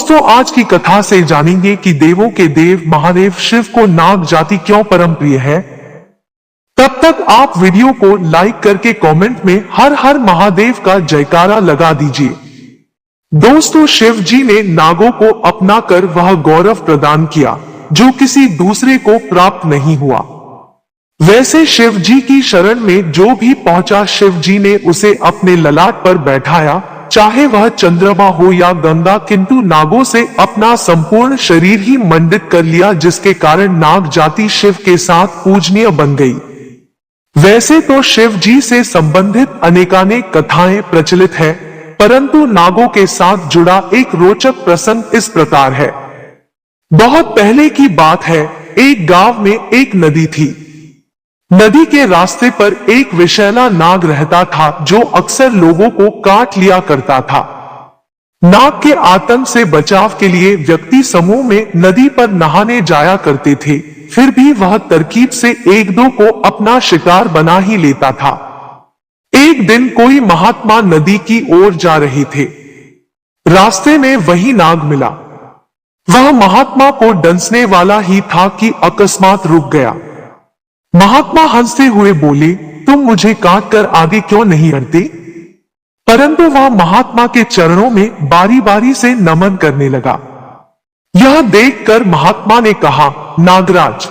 दोस्तों, आज की कथा से जानेंगे कि देवों के देव महादेव शिव को नाग जाति क्यों परम प्रिय है। तब तक आप वीडियो को लाइक करके कमेंट में हर हर महादेव का जयकारा लगा दीजिए। दोस्तों, शिव जी ने नागों को अपना कर वह गौरव प्रदान किया जो किसी दूसरे को प्राप्त नहीं हुआ। वैसे शिव जी की शरण में जो भी पहुंचा, शिव जी ने उसे अपने ललाट पर बैठाया, चाहे वह चंद्रमा हो या गंगा, किंतु नागों से अपना संपूर्ण शरीर ही मंडित कर लिया, जिसके कारण नाग जाति शिव के साथ पूजनीय बन गई। वैसे तो शिव जी से संबंधित अनेकानेक कथाएं प्रचलित है, परंतु नागों के साथ जुड़ा एक रोचक प्रसंग इस प्रकार है। बहुत पहले की बात है, एक गांव में एक नदी थी। नदी के रास्ते पर एक विषैला नाग रहता था जो अक्सर लोगों को काट लिया करता था। नाग के आतंक से बचाव के लिए व्यक्ति समूह में नदी पर नहाने जाया करते थे, फिर भी वह तरकीब से एक दो को अपना शिकार बना ही लेता था। एक दिन कोई महात्मा नदी की ओर जा रहे थे। रास्ते में वही नाग मिला। वह महात्मा को डंसने वाला ही था कि अकस्मात रुक गया। महात्मा हंसते हुए बोले, तुम मुझे काट कर आगे क्यों नहीं बढ़ते? परंतु वह महात्मा के चरणों में बारी बारी से नमन करने लगा। यह देखकर महात्मा ने कहा, नागराज,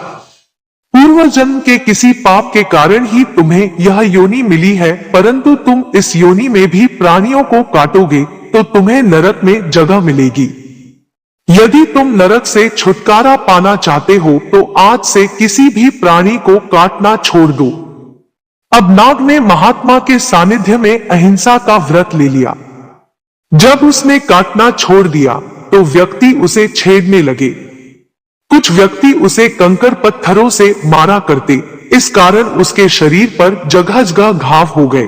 पूर्व जन्म के किसी पाप के कारण ही तुम्हें यह योनि मिली है, परंतु तुम इस योनि में भी प्राणियों को काटोगे तो तुम्हें नरक में जगह मिलेगी। यदि तुम नरक से छुटकारा पाना चाहते हो तो आज से किसी भी प्राणी को काटना छोड़ दो। अब नाग ने महात्मा के सानिध्य में अहिंसा का व्रत ले लिया। जब उसने काटना छोड़ दिया तो व्यक्ति उसे छेड़ने लगे। कुछ व्यक्ति उसे कंकड़ पत्थरों से मारा करते, इस कारण उसके शरीर पर जगह जगह घाव हो गए।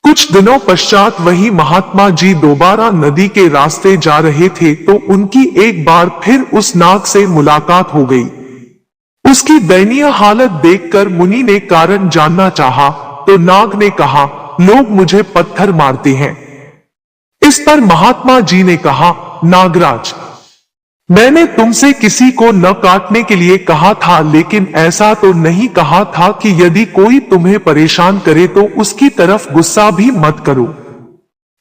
कुछ दिनों पश्चात वही महात्मा जी दोबारा नदी के रास्ते जा रहे थे तो उनकी एक बार फिर उस नाग से मुलाकात हो गई। उसकी दयनीय हालत देखकर मुनि ने कारण जानना चाहा तो नाग ने कहा, लोग मुझे पत्थर मारते हैं। इस पर महात्मा जी ने कहा, नागराज, मैंने तुमसे किसी को न काटने के लिए कहा था, लेकिन ऐसा तो नहीं कहा था कि यदि कोई तुम्हें परेशान करे तो उसकी तरफ गुस्सा भी मत करो।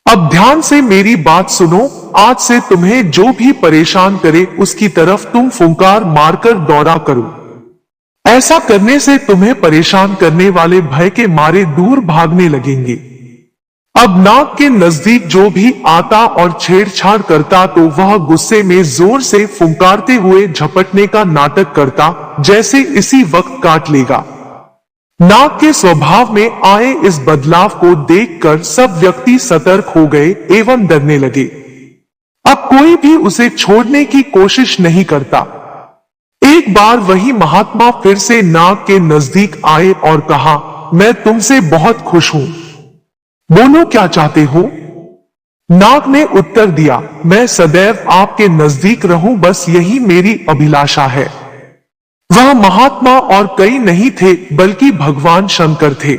अब ध्यान से मेरी बात सुनो, आज से तुम्हें जो भी परेशान करे उसकी तरफ तुम फुंकार मारकर दौड़ा करो। ऐसा करने से तुम्हें परेशान करने वाले भय के मारे दूर भागने लगेंगे। अब नाग के नजदीक जो भी आता और छेड़छाड़ करता तो वह गुस्से में जोर से फुंकारते हुए झपटने का नाटक करता, जैसे इसी वक्त काट लेगा। नाग के स्वभाव में आए इस बदलाव को देखकर सब व्यक्ति सतर्क हो गए एवं डरने लगे। अब कोई भी उसे छोड़ने की कोशिश नहीं करता। एक बार वही महात्मा फिर से नाग के नजदीक आए और कहा, मैं तुमसे बहुत खुश हूं, बोलो क्या चाहते हो? नाग ने उत्तर दिया, मैं सदैव आपके नजदीक रहूं, बस यही मेरी अभिलाषा है। वह महात्मा और कई नहीं थे बल्कि भगवान शंकर थे।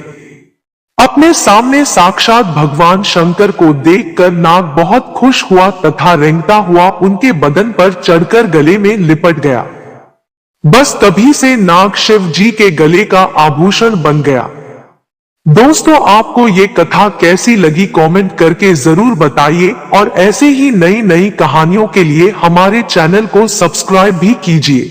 अपने सामने साक्षात भगवान शंकर को देखकर नाग बहुत खुश हुआ तथा रेंगता हुआ उनके बदन पर चढ़कर गले में लिपट गया। बस तभी से नाग शिव जी के गले का आभूषण बन गया। दोस्तों, आपको ये कथा कैसी लगी कमेंट करके जरूर बताइए और ऐसे ही नई नई कहानियों के लिए हमारे चैनल को सब्सक्राइब भी कीजिए।